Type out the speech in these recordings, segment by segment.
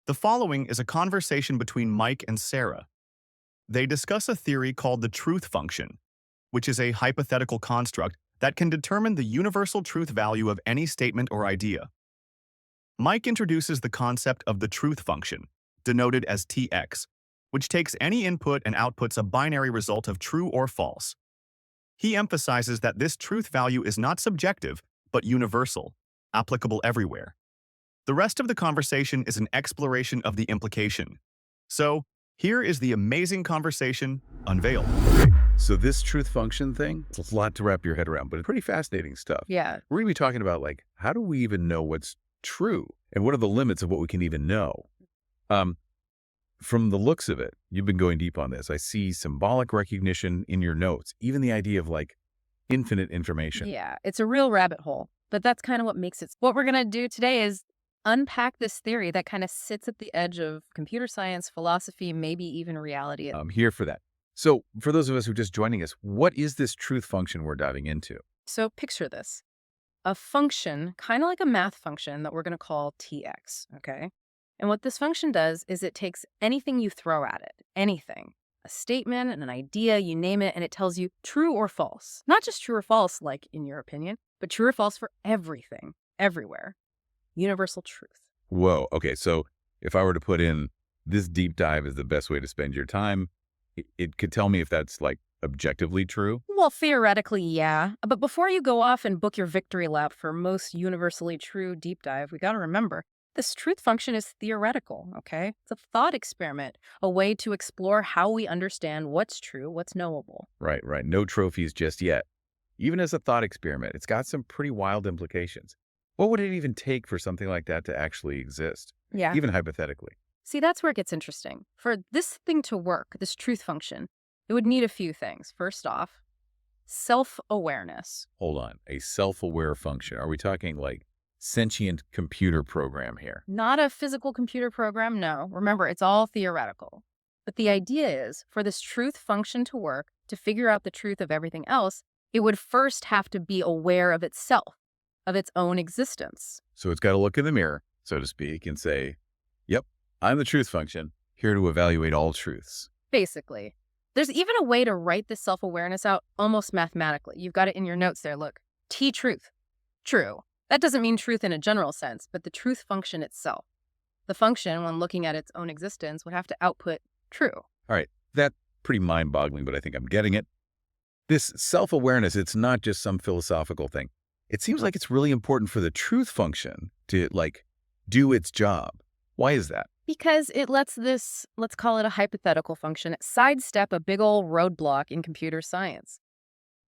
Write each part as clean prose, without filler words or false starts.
The following is a conversation between Mike and Sarah. They discuss a theory called the truth function, which is a hypothetical construct that can determine the universal truth value of any statement or idea. Mike introduces the concept of the truth function, denoted as Tx, which takes any input and outputs a binary result of true or false. He emphasizes that this truth value is not subjective, but universal, applicable everywhere. The rest of the conversation is an exploration of the implication. So, here is the amazing conversation unveiled. So this truth function thing, it's a lot to wrap your head around, but it's pretty fascinating stuff. Yeah. We're going to be talking about, like, how do we even know what's true? And what are the limits of what we can even know? From the looks of it, you've been going deep on this. I see symbolic recognition in your notes, even the idea of, like, infinite information. Yeah, it's a real rabbit hole, but that's kind of what makes it. What we're going to do today is unpack this theory that kind of sits at the edge of computer science, philosophy, maybe even reality. I'm here for that. So for those of us who are just joining us, what is this truth function we're diving into? So picture this. A function, kind of like a math function that we're going to call Tx, okay? And what this function does is it takes anything you throw at it, anything, a statement, an idea, you name it, and it tells you true or false. Not just true or false, like in your opinion, but true or false for everything, everywhere. Universal truth. Whoa. Okay. So if I were to put in this deep dive is the best way to spend your time, it could tell me if that's, like, objectively true. Well, theoretically, yeah. But before you go off and book your victory lap for most universally true deep dive, we got to remember this truth function is theoretical, okay? It's a thought experiment, a way to explore how we understand what's true, what's knowable. Right. No trophies just yet. Even as a thought experiment, it's got some pretty wild implications. What would it even take for something like that to actually exist? Yeah. Even hypothetically. See, that's where it gets interesting. For this thing to work, this truth function, it would need a few things. First off, self-awareness. Hold on. A self-aware function. Are we talking like sentient computer program here? Not a physical computer program, no. Remember, it's all theoretical. But the idea is, for this truth function to work, to figure out the truth of everything else, it would first have to be aware of itself, of its own existence. So it's got to look in the mirror, so to speak, and say, yep, I'm the truth function, here to evaluate all truths. Basically. There's even a way to write this self-awareness out almost mathematically. You've got it in your notes there, look. T-truth. True. That doesn't mean truth in a general sense, but the truth function itself. The function, when looking at its own existence, would have to output true. All right, that's pretty mind-boggling, but I think I'm getting it. This self-awareness, it's not just some philosophical thing. It seems like it's really important for the truth function to, like, do its job. Why is that? Because it lets this, let's call it a hypothetical function, sidestep a big old roadblock in computer science.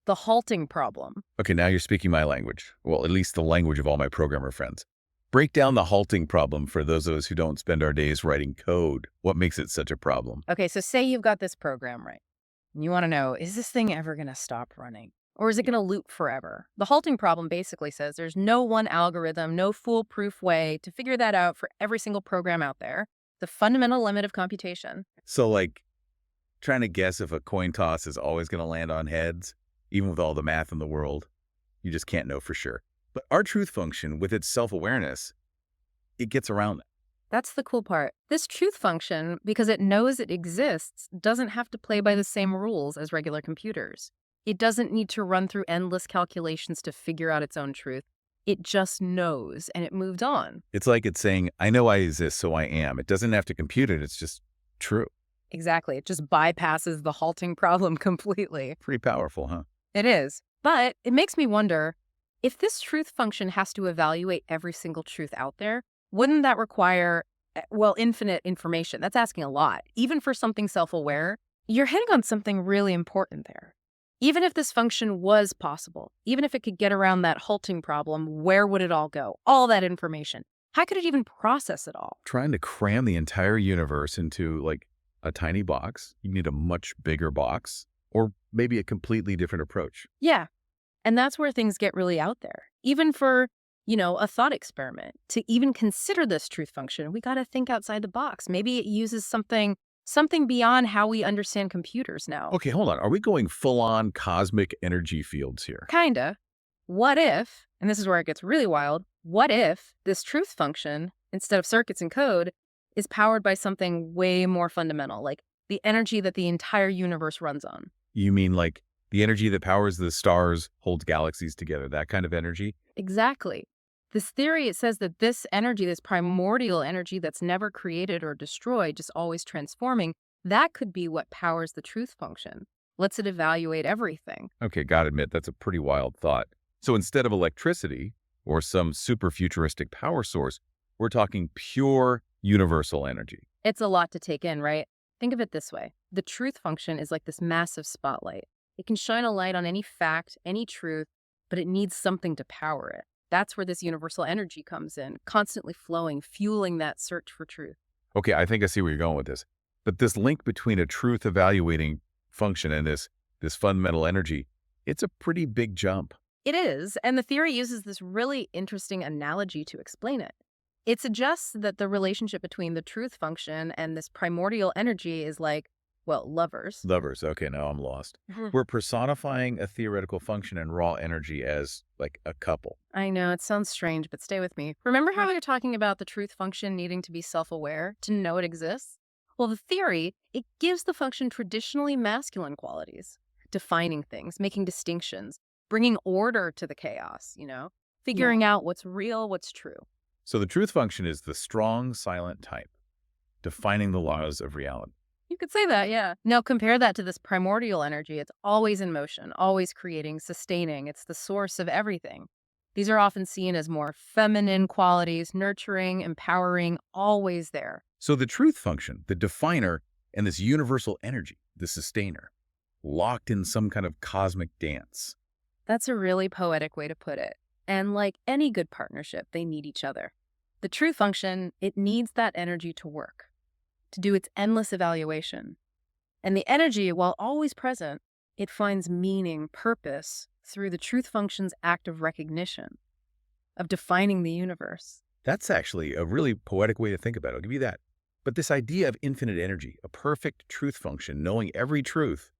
The halting problem. Okay, now you're speaking my language. Well, at least the language of all my programmer friends. Break down the halting problem for those of us who don't spend our days writing code. What makes it such a problem? Okay, so say you've got this program, right? And you want to know, is this thing ever going to stop running? Or is it going to loop forever? The halting problem basically says there's no one algorithm, no foolproof way to figure that out for every single program out there. The fundamental limit of computation. So, like, trying to guess if a coin toss is always going to land on heads, even with all the math in the world, you just can't know for sure. But our truth function, with its self-awareness, it gets around that. That's the cool part. This truth function, because it knows it exists, doesn't have to play by the same rules as regular computers. It doesn't need to run through endless calculations to figure out its own truth. It just knows, and it moved on. It's like it's saying, I know I exist, so I am. It doesn't have to compute it. It's just true. Exactly. It just bypasses the halting problem completely. Pretty powerful, huh? It is. But it makes me wonder, if this truth function has to evaluate every single truth out there, wouldn't that require, well, infinite information? That's asking a lot. Even for something self-aware, you're hitting on something really important there. Even if this function was possible, even if it could get around that halting problem, where would it all go? All that information. How could it even process it all? Trying to cram the entire universe into, like, a tiny box, you need a much bigger box, or maybe a completely different approach. Yeah. And that's where things get really out there. Even for, a thought experiment, to even consider this truth function, we got to think outside the box. Maybe it uses something beyond how we understand computers now. Okay, hold on. Are we going full-on cosmic energy fields here? Kinda. What if, and this is where it gets really wild, what if this truth function, instead of circuits and code, is powered by something way more fundamental, like the energy that the entire universe runs on. You mean like the energy that powers the stars, holds galaxies together, that kind of energy? Exactly. This theory, it says that this energy, this primordial energy that's never created or destroyed, just always transforming, that could be what powers the truth function, lets it evaluate everything. Okay, gotta admit, that's a pretty wild thought. So instead of electricity or some super futuristic power source, we're talking pure universal energy. It's a lot to take in, right? Think of it this way. The truth function is like this massive spotlight. It can shine a light on any fact, any truth, but it needs something to power it. That's where this universal energy comes in, constantly flowing, fueling that search for truth. Okay, I think I see where you're going with this. But this link between a truth evaluating function and this fundamental energy, it's a pretty big jump. It is, and the theory uses this really interesting analogy to explain it. It suggests that the relationship between the truth function and this primordial energy is like, well, lovers. Lovers, okay, now I'm lost. We're personifying a theoretical function and raw energy as like a couple. I know, it sounds strange, but stay with me. Remember how we were talking about the truth function needing to be self-aware to know it exists? Well, the theory, it gives the function traditionally masculine qualities, defining things, making distinctions, bringing order to the chaos, figuring out what's real, what's true. So the truth function is the strong, silent type, defining the laws of reality. You could say that, yeah. Now compare that to this primordial energy. It's always in motion, always creating, sustaining. It's the source of everything. These are often seen as more feminine qualities, nurturing, empowering, always there. So the truth function, the definer, and this universal energy, the sustainer, locked in some kind of cosmic dance. That's a really poetic way to put it. And like any good partnership, they need each other. The truth function, it needs that energy to work, to do its endless evaluation. And the energy, while always present, it finds meaning, purpose through the truth function's act of recognition, of defining the universe. That's actually a really poetic way to think about it. I'll give you that. But this idea of infinite energy, a perfect truth function, knowing every truth,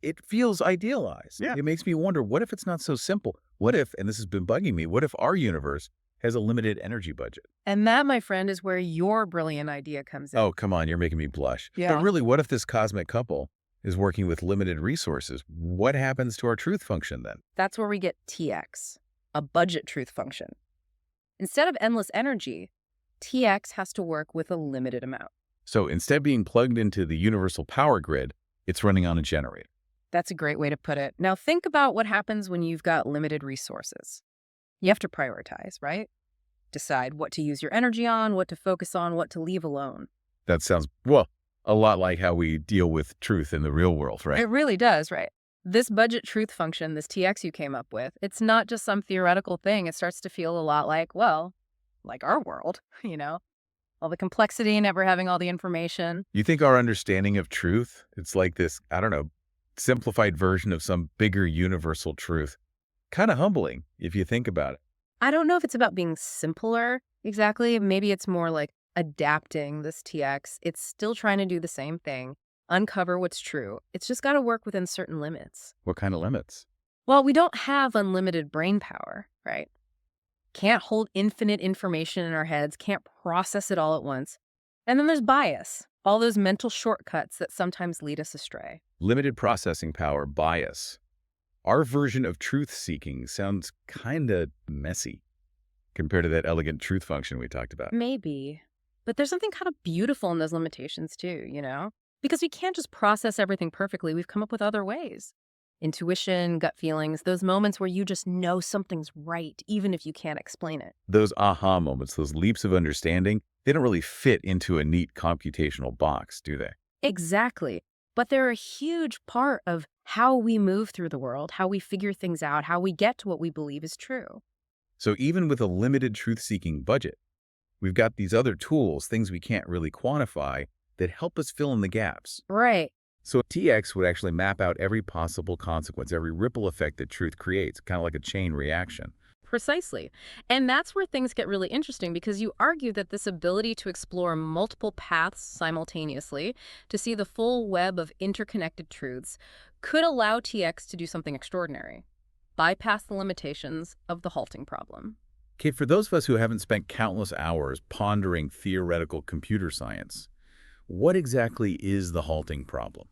it feels idealized. Yeah. It makes me wonder, what if it's not so simple? What if, and this has been bugging me, what if our universe has a limited energy budget? And that, my friend, is where your brilliant idea comes in. Oh, come on, you're making me blush. Yeah. But really, what if this cosmic couple is working with limited resources? What happens to our truth function then? That's where we get TX, a budget truth function. Instead of endless energy, TX has to work with a limited amount. So instead of being plugged into the universal power grid, it's running on a generator. That's a great way to put it. Now think about what happens when you've got limited resources. You have to prioritize, right? Decide what to use your energy on, what to focus on, what to leave alone. That sounds, well, a lot like how we deal with truth in the real world, right? It really does, right? This budget truth function, this TX you came up with, it's not just some theoretical thing. It starts to feel a lot like, well, like our world, all the complexity, never having all the information. You think our understanding of truth, it's like this, I don't know, simplified version of some bigger universal truth. Kind of humbling if you think about it. I don't know if it's about being simpler exactly. Maybe it's more like adapting this TX. It's still trying to do the same thing, uncover what's true. It's just got to work within certain limits. What kind of limits? Well, we don't have unlimited brain power, right? Can't hold infinite information in our heads, can't process it all at once. And then there's bias, all those mental shortcuts that sometimes lead us astray. Limited processing power, bias. Our version of truth-seeking sounds kind of messy compared to that elegant truth function we talked about. Maybe. But there's something kind of beautiful in those limitations too, Because we can't just process everything perfectly. We've come up with other ways. Intuition, gut feelings, those moments where you just know something's right, even if you can't explain it. Those aha moments, those leaps of understanding, they don't really fit into a neat computational box, do they? Exactly. But they're a huge part of how we move through the world, how we figure things out, how we get to what we believe is true. So even with a limited truth-seeking budget, we've got these other tools, things we can't really quantify, that help us fill in the gaps. Right. So TX would actually map out every possible consequence, every ripple effect that truth creates, kind of like a chain reaction. Precisely. And that's where things get really interesting, because you argue that this ability to explore multiple paths simultaneously, to see the full web of interconnected truths, could allow TX to do something extraordinary, bypass the limitations of the halting problem. Okay, for those of us who haven't spent countless hours pondering theoretical computer science, what exactly is the halting problem?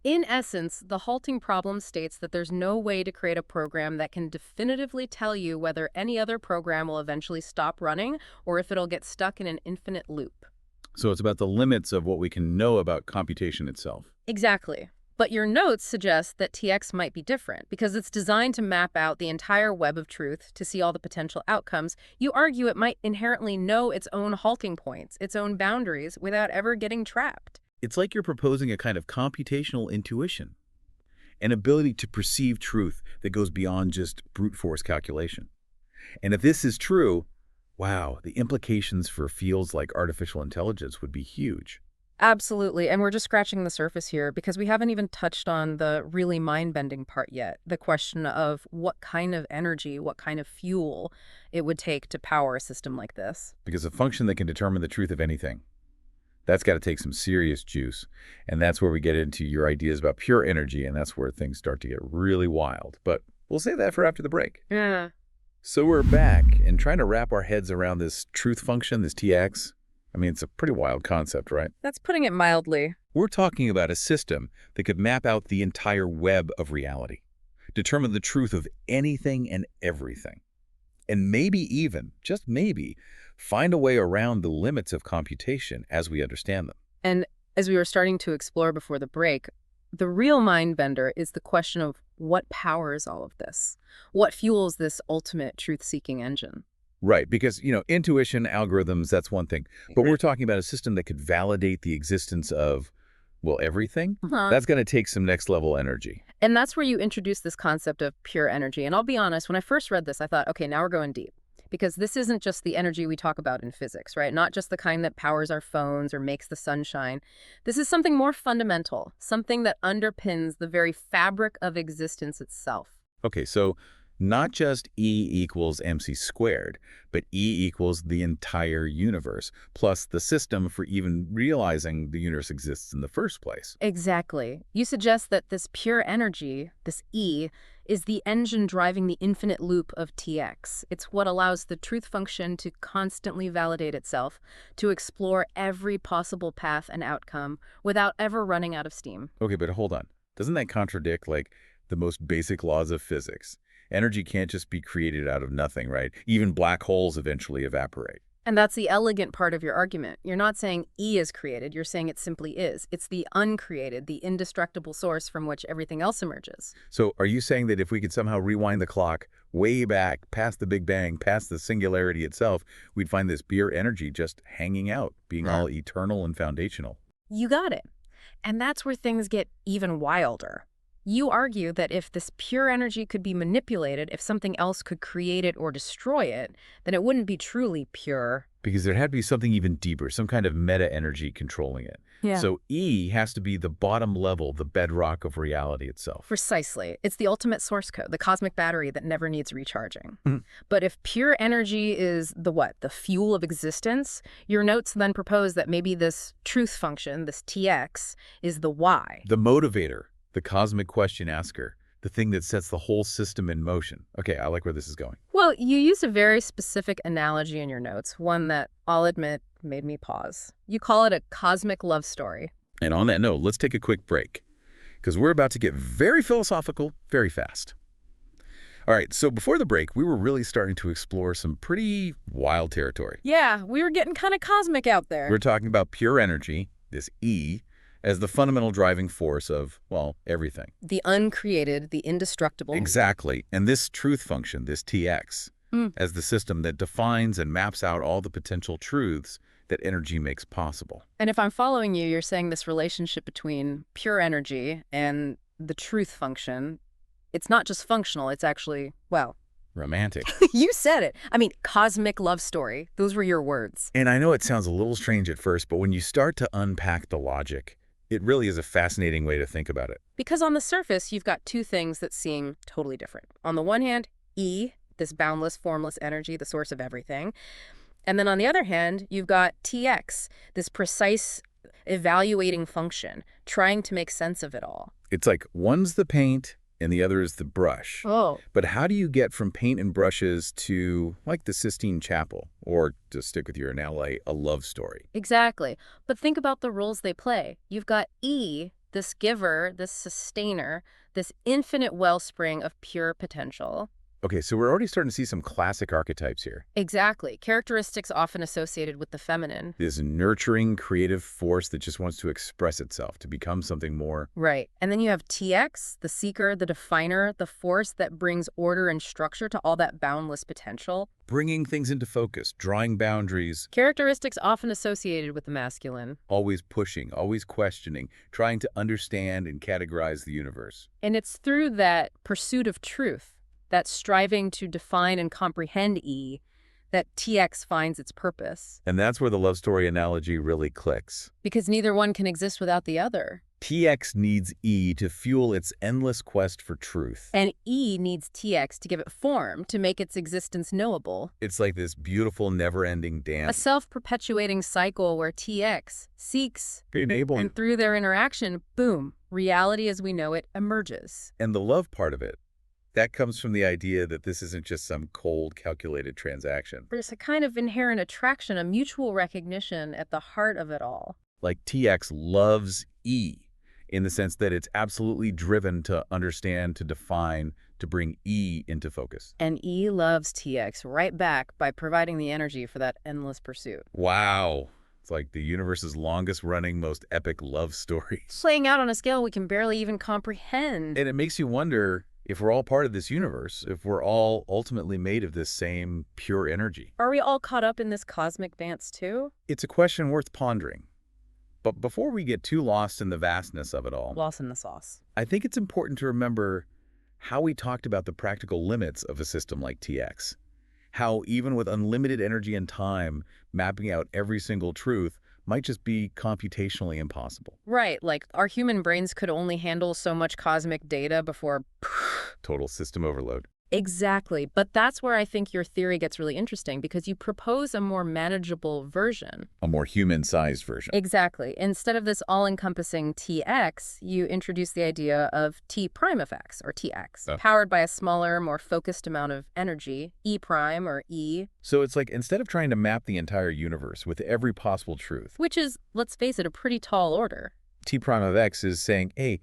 In essence, the halting problem states that there's no way to create a program that can definitively tell you whether any other program will eventually stop running or if it'll get stuck in an infinite loop. So it's about the limits of what we can know about computation itself. Exactly. But your notes suggest that TX might be different because it's designed to map out the entire web of truth to see all the potential outcomes. You argue it might inherently know its own halting points, its own boundaries, without ever getting trapped. It's like you're proposing a kind of computational intuition, an ability to perceive truth that goes beyond just brute force calculation. And if this is true, wow, the implications for fields like artificial intelligence would be huge. Absolutely. And we're just scratching the surface here because we haven't even touched on the really mind-bending part yet. The question of what kind of energy, what kind of fuel it would take to power a system like this. Because a function that can determine the truth of anything, that's got to take some serious juice. And that's where we get into your ideas about pure energy, and that's where things start to get really wild. But we'll save that for after the break. Yeah. So we're back and trying to wrap our heads around this truth function, this TX. I mean, it's a pretty wild concept, right? That's putting it mildly. We're talking about a system that could map out the entire web of reality, determine the truth of anything and everything, and maybe even, just maybe, find a way around the limits of computation as we understand them. And as we were starting to explore before the break, the real mind bender is the question of what powers all of this? What fuels this ultimate truth-seeking engine? Right, because, intuition, algorithms, that's one thing. But we're talking about a system that could validate the existence of, well, everything. That's going to take some next-level energy. And that's where you introduce this concept of pure energy. And I'll be honest, when I first read this, I thought, okay, now we're going deep. Because this isn't just the energy we talk about in physics, right? Not just the kind that powers our phones or makes the sun shine. This is something more fundamental, something that underpins the very fabric of existence itself. Okay, so not just E equals mc squared, but E equals the entire universe, plus the system for even realizing the universe exists in the first place. Exactly. You suggest that this pure energy, this E, is the engine driving the infinite loop of TX. It's what allows the truth function to constantly validate itself, to explore every possible path and outcome without ever running out of steam. Okay, but hold on. Doesn't that contradict, the most basic laws of physics? Energy can't just be created out of nothing, right? Even black holes eventually evaporate. And that's the elegant part of your argument. You're not saying E is created, you're saying it simply is. It's the uncreated, the indestructible source from which everything else emerges. So are you saying that if we could somehow rewind the clock way back, past the Big Bang, past the singularity itself, we'd find this pure energy just hanging out, being all eternal and foundational? You got it. And that's where things get even wilder. You argue that if this pure energy could be manipulated, if something else could create it or destroy it, then it wouldn't be truly pure. Because there had to be something even deeper, some kind of meta-energy controlling it. Yeah. So E has to be the bottom level, the bedrock of reality itself. Precisely. It's the ultimate source code, the cosmic battery that never needs recharging. But if pure energy is the what? The fuel of existence, your notes then propose that maybe this truth function, this TX, is the why. The motivator, the cosmic question asker, the thing that sets the whole system in motion. Okay, I like where this is going. Well, you used a very specific analogy in your notes, one that I'll admit made me pause. You call it a cosmic love story. And on that note, let's take a quick break, because we're about to get very philosophical very fast. All right, so before the break, we were really starting to explore some pretty wild territory. Yeah, we were getting kind of cosmic out there. We're talking about pure energy, this E, as the fundamental driving force of, well, everything. The uncreated, the indestructible. Exactly. And this truth function, this TX, as the system that defines and maps out all the potential truths that energy makes possible. And if I'm following you, you're saying this relationship between pure energy and the truth function, it's not just functional, it's actually, well... romantic. You said it. I mean, cosmic love story. Those were your words. And I know it sounds a little strange at first, but when you start to unpack the logic, it really is a fascinating way to think about it. Because on the surface, you've got two things that seem totally different. On the one hand, E, this boundless, formless energy, the source of everything. And then on the other hand, you've got TX, this precise evaluating function, trying to make sense of it all. It's like one's the paint and the other is the brush. Oh, But how do you get from paint and brushes to, like, the Sistine Chapel, or, to stick with your analogy, a love story? exactly. But think about the roles they play. You've got E, this giver, this sustainer, this infinite wellspring of pure potential. Okay, so we're already starting to see some classic archetypes here. Exactly. Characteristics often associated with the feminine. This nurturing, creative force that just wants to express itself, to become something more. Right. And then you have TX, the seeker, the definer, the force that brings order and structure to all that boundless potential. Bringing things into focus, drawing boundaries, Characteristics often associated with the masculine. always pushing, always questioning, trying to understand and categorize the universe. And it's through that pursuit of truth, that striving to define and comprehend E, that TX finds its purpose. And that's where the love story analogy really clicks. Because neither one can exist without the other. TX needs E to fuel its endless quest for truth. And E needs TX to give it form, to make its existence knowable. It's like this beautiful, never-ending A dance. self-perpetuating cycle where TX seeks, Enabling. and through their interaction, boom, reality as we know it emerges. And the love part of it, that comes from the idea that this isn't just some cold, calculated transaction. There's a kind of inherent attraction, a mutual recognition at the heart of it all. Like TX loves E, in the sense that it's absolutely driven to understand, to define, to bring E into focus. And E loves TX right back by providing the energy for that endless pursuit. Wow. It's like the universe's longest-running, most epic love story. Playing out on a scale we can barely even comprehend. And it makes you wonder, if we're all part of this universe, if we're all ultimately made of this same pure energy. Are we all caught up in this cosmic dance too? It's a question worth pondering. But before we get too lost in the vastness of it all, Lost in the sauce. I think it's important to remember how we talked about the practical limits of a system like TX. How even with unlimited energy and time, mapping out every single truth might just be computationally impossible. Right, like our human brains could only handle so much cosmic data before... Total system overload. Exactly, but that's where I think your theory gets really interesting, because you propose a more manageable version. A more human-sized version. Exactly. Instead of this all-encompassing TX, you introduce the idea of T prime of X, or TX, powered by a smaller, more focused amount of energy, E prime or E. So it's like, instead of trying to map the entire universe with every possible truth, Which is, let's face it, a pretty tall order. T prime of X is saying, hey,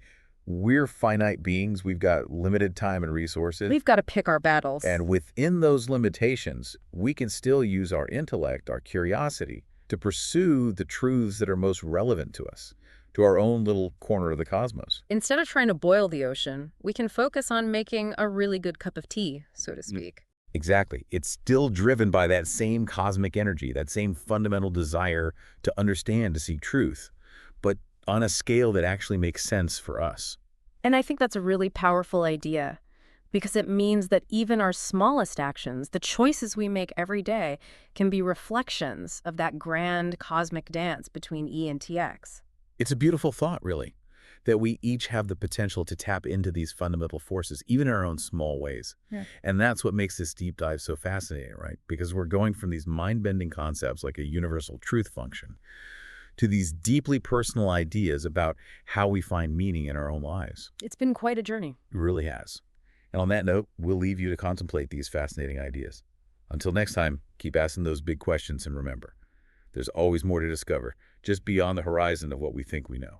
we're finite beings. We've got limited time and resources. We've got to pick our battles. And within those limitations, we can still use our intellect, our curiosity, to pursue the truths that are most relevant to us, to our own little corner of the cosmos. Instead of trying to boil the ocean, we can focus on making a really good cup of tea, so to speak. Exactly. It's still driven by that same cosmic energy, that same fundamental desire to understand, to seek truth, but on a scale that actually makes sense for us. And I think that's a really powerful idea, because it means that even our smallest actions, the choices we make every day, can be reflections of that grand cosmic dance between E and TX. It's a beautiful thought, really, that we each have the potential to tap into these fundamental forces, even in our own small ways. Yeah. And that's what makes this deep dive so fascinating, right? Because we're going from these mind-bending concepts like a universal truth function to these deeply personal ideas about how we find meaning in our own lives. It's been quite a journey. It really has. And on that note, we'll leave you to contemplate these fascinating ideas. Until next time, keep asking those big questions, and remember, there's always more to discover, just beyond the horizon of what we think we know.